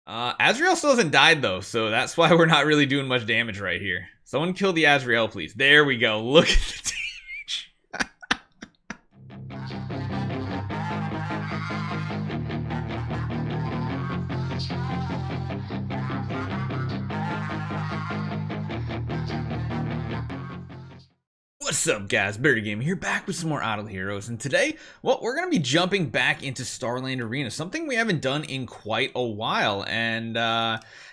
Azrael still hasn't died though, so that's why we're not really doing much damage right here. Someone kill the Azrael, please. There we go. Look at the What's up, guys? Barry Game here, back with some more Idle Heroes, and today, well, we're going to be jumping back into Starland Arena, something we haven't done in quite a while, and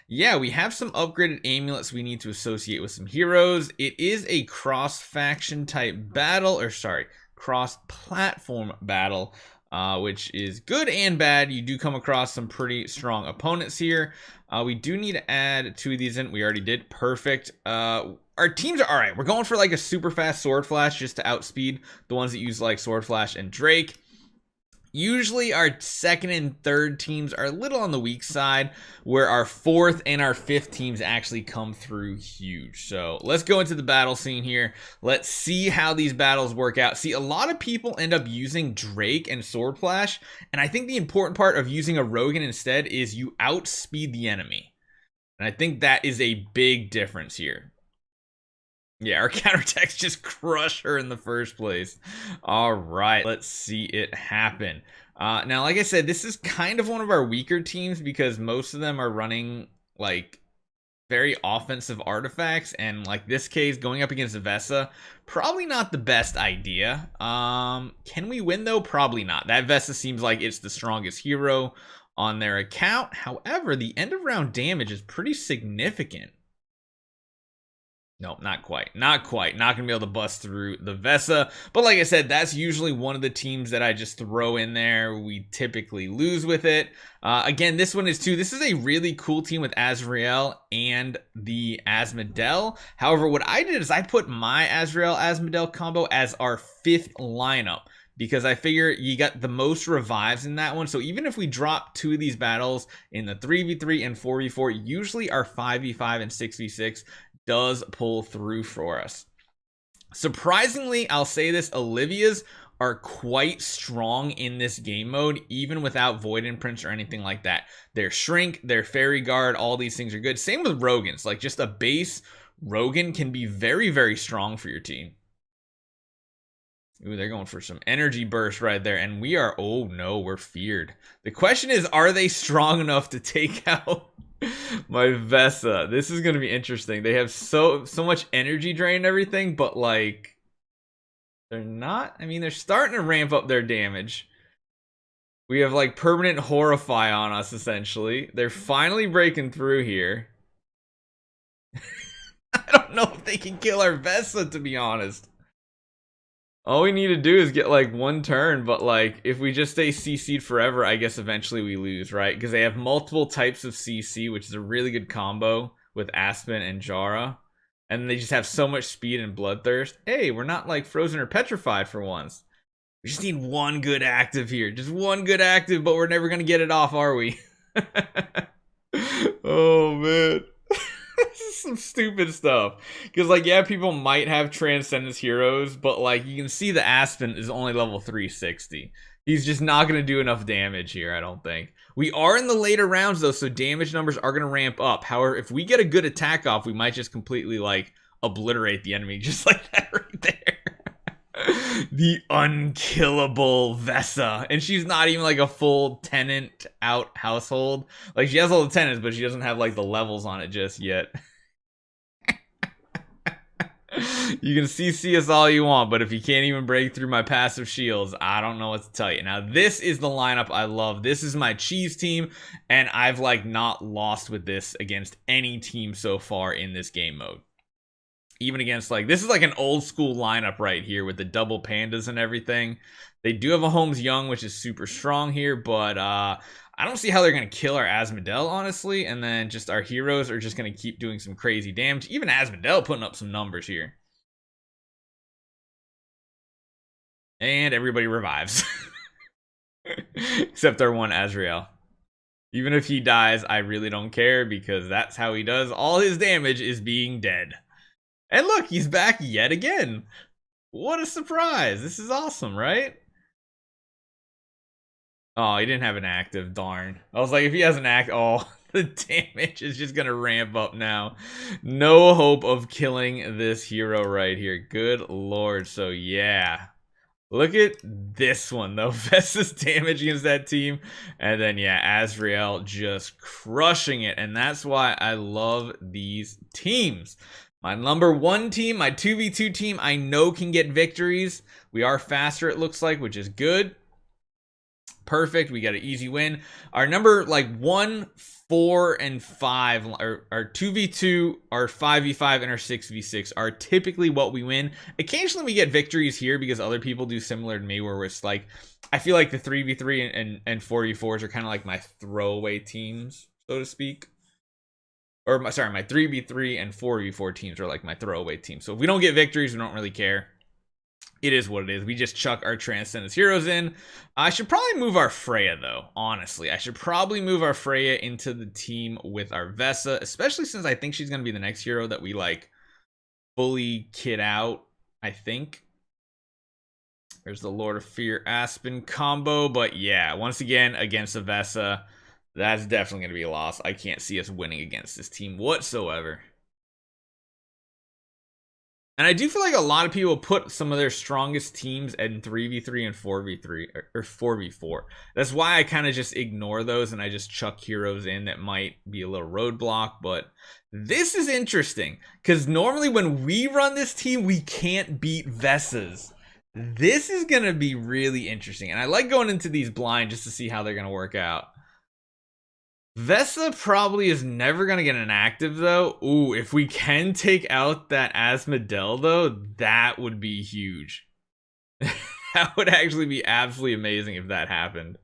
yeah, we have some upgraded amulets we need to associate with some heroes. It is a cross-faction type battle, or sorry, cross-platform battle, which is good and bad. You do come across some pretty strong opponents here. We do need to add 2 of these in. We already did. Perfect. Our teams are alright. We're going for like a super fast sword flash just to outspeed the ones that use like sword flash and Drake. Usually our second and third teams are a little on the weak side, where our fourth and our fifth teams actually come through huge. So let's go into the battle scene here. Let's see how these battles work out. See, a lot of people end up using Drake and sword flash, and I think the important part of using a Rogan instead is you outspeed the enemy. And I think that is a big difference here. Yeah, our counterattacks just crush her in the first place. All right, let's see it happen. Now, like I said, this is kind of one of our weaker teams because most of them are running like very offensive artifacts, and like this case, going up against Vesa, probably not the best idea. Can we win though? Probably not. That Vesa seems like it's the strongest hero on their account. However, the end of round damage is pretty significant. Nope, not quite. Not quite. Not going to be able to bust through the Vesa. But like I said, that's usually one of the teams that I just throw in there. We typically lose with it. Again, this one is too. This is a really cool team with Azrael and the Azrael. However, what I did is I put my Azrael-Azrael combo as our 5th lineup, because I figure you got the most revives in that one. So even if we drop 2 of these battles in the 3v3 and 4v4, usually our 5v5 and 6v6 does pull through for us. Surprisingly, I'll say this, Olivia's are quite strong in this game mode, even without Void Imprints or anything like that. Their Shrink, their Fairy Guard, all these things are good. Same with Rogans. Like, just a base Rogan can be very, very strong for your team. Ooh, they're going for some energy burst right there, and we are, oh no, we're feared. The question is, are they strong enough to take out my Vesa? This is gonna be interesting. They have so much energy drain and everything, but like they're not. I mean, they're starting to ramp up their damage. We have like permanent horrify on us essentially. They're finally breaking through here. I don't know if they can kill our Vesa, to be honest. All we need to do is get like 1 turn, but like if we just stay CC'd forever, I guess eventually we lose, right? Because they have multiple types of CC, which is a really good combo with Aspen and Jara. And they just have so much speed and bloodthirst. Hey, we're not like frozen or petrified for once. We just need 1 good active here. Just 1 good active, but we're never going to get it off, are we? Oh, man. This is some stupid stuff. Because, like, yeah, people might have Transcendence heroes, but, like, you can see the Aspen is only level 360. He's just not going to do enough damage here, I don't think. We are in the later rounds, though, so damage numbers are going to ramp up. However, if we get a good attack off, we might just completely, like, obliterate the enemy just like that right there. The unkillable Vesa. And she's not even like a full tenant out household. Like, she has all the tenants, but she doesn't have like the levels on it just yet. You can CC us all you want, but if you can't even break through my passive shields, I don't know what to tell you. Now, this is the lineup I love. This is my cheese team, and I've like not lost with this against any team so far in this game mode. Even against, like, this is like an old school lineup right here with the double pandas and everything. They do have a Holmes Young, which is super strong here, but I don't see how they're going to kill our Azrael, honestly. And then just our heroes are just going to keep doing some crazy damage. Even Azrael putting up some numbers here. And everybody revives. Except our one Azrael. Even if he dies, I really don't care, because that's how he does all his damage, is being dead. And look, he's back yet again. What a surprise. This is awesome, right? Oh, he didn't have an active. Darn. I was like, if he has an act, oh, The damage is just gonna ramp up now. No hope of killing this hero right here. Good lord. So yeah, look at this one though. Vesta's damage against that team, and then yeah, Azrael just crushing it. And that's why I love these teams. My number 1 team, my 2v2 team, I know can get victories. We are faster, it looks like, which is good. Perfect. We got an easy win. Our number like 1, 4, and 5, our 2v2, our 5v5, and our 6v6 are typically what we win. Occasionally we get victories here because other people do similar to me, where it's like, I feel like the 3v3 and 4v4s are kind of like my throwaway teams, so to speak. Or my 3v3 and 4v4 teams are like my throwaway teams. So if we don't get victories, we don't really care. It is what it is. We just chuck our Transcendence heroes in. I should probably move our Freya, though, honestly. I should probably move our Freya into the team with our Vesa, especially since I think she's going to be the next hero that we, like, fully kit out, I think. There's the Lord of Fear Aspen combo, but yeah, once again, against the Vesa, that's definitely going to be a loss. I can't see us winning against this team whatsoever. And I do feel like a lot of people put some of their strongest teams in 3v3 and 4v3 or 4v4. That's why I kind of just ignore those and I just chuck heroes in that might be a little roadblock. But this is interesting because normally when we run this team, we can't beat Vesas. This is going to be really interesting. And I like going into these blind just to see how they're going to work out. Vesa probably is never going to get an active, though. Ooh, if we can take out that Azrael, though, that would be huge. That would actually be absolutely amazing if that happened.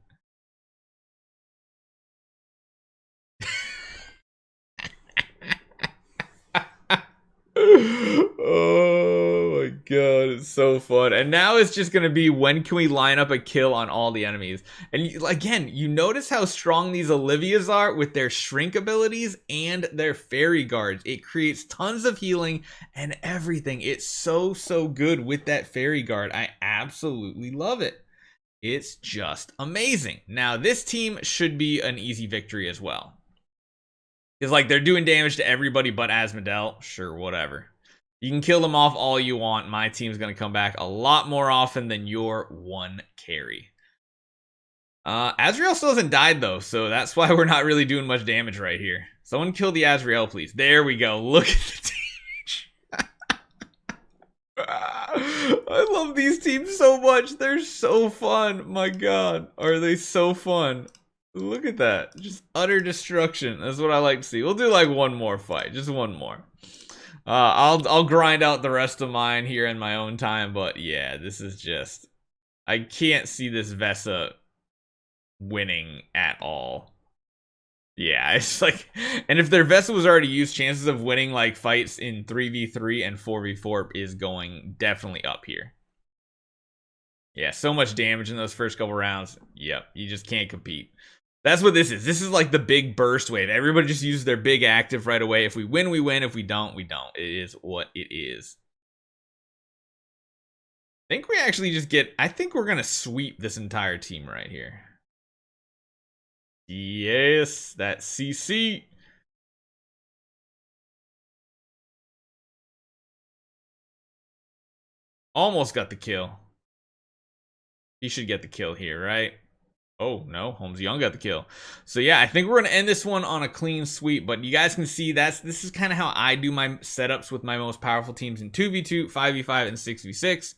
Oh my god, it's so fun. And now it's just gonna be, when can we line up a kill on all the enemies? And again, you notice how strong these Olivias are with their shrink abilities and their fairy guards. It creates tons of healing and everything. It's so good with that fairy guard. I absolutely love it. It's just amazing. Now this team should be an easy victory as well. It's like they're doing damage to everybody but Azrael. Sure, whatever. You can kill them off all you want. My team's going to come back a lot more often than your one carry. Azrael still hasn't died, though, so that's why we're not really doing much damage right here. Someone kill the Azrael, please. There we go. Look at the damage. I love these teams so much. They're so fun. My god. Are they so fun? Look at that. Just utter destruction. That's what I like to see. We'll do like one more fight. Just one more. I'll grind out the rest of mine here in my own time, but yeah, this is just, I can't see this Vesa winning at all. Yeah, it's like, and if their Vesa was already used, chances of winning like fights in 3v3 and 4v4 is going definitely up here. Yeah, so much damage in those first couple rounds. Yep, you just can't compete. That's what this is. This is like the big burst wave. Everybody just uses their big active right away. If we win, we win. If we don't, we don't. It is what it is. I think we actually just get, I think we're going to sweep this entire team right here. Yes, that CC. Almost got the kill. He should get the kill here, right? Oh, no, Holmes Young got the kill. So yeah, I think we're going to end this one on a clean sweep, but you guys can see this is kind of how I do my setups with my most powerful teams in 2v2, 5v5, and 6v6.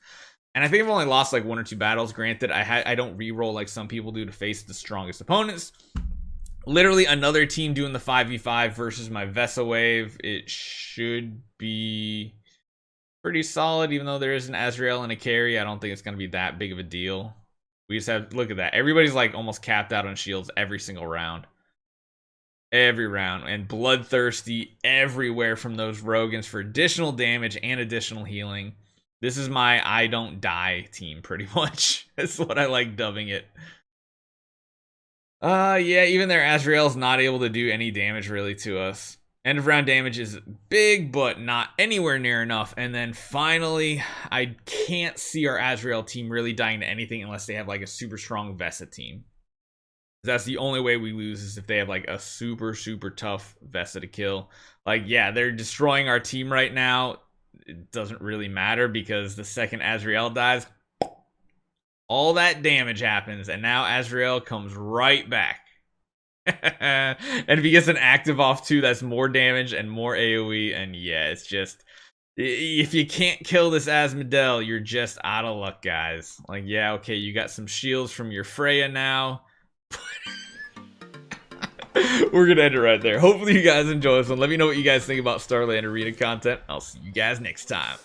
And I think I've only lost like 1 or 2 battles. Granted, I don't reroll like some people do to face the strongest opponents. Literally another team doing the 5v5 versus my Vesa wave. It should be pretty solid, even though there is an Azrael and a carry. I don't think it's going to be that big of a deal. We just have, look at that. Everybody's like almost capped out on shields every single round. Every round. And bloodthirsty everywhere from those Rogans for additional damage and additional healing. This is my I don't die team, pretty much. That's what I like dubbing it. Yeah, even their Azrael's not able to do any damage really to us. End of round damage is big, but not anywhere near enough. And then finally, I can't see our Azrael team really dying to anything unless they have like a super strong Vesa team. That's the only way we lose, is if they have like a super tough Vesta to kill. Like, yeah, they're destroying our team right now. It doesn't really matter, because the second Azrael dies, all that damage happens, and now Azrael comes right back. And if he gets an active off too, that's more damage and more AoE. And yeah, it's just, if you can't kill this Asmodel, you're just out of luck, guys. Like, yeah, okay, you got some shields from your Freya now. We're gonna end it right there. Hopefully you guys enjoy this one. Let me know what you guys think about Starland Arena content. I'll see you guys next time.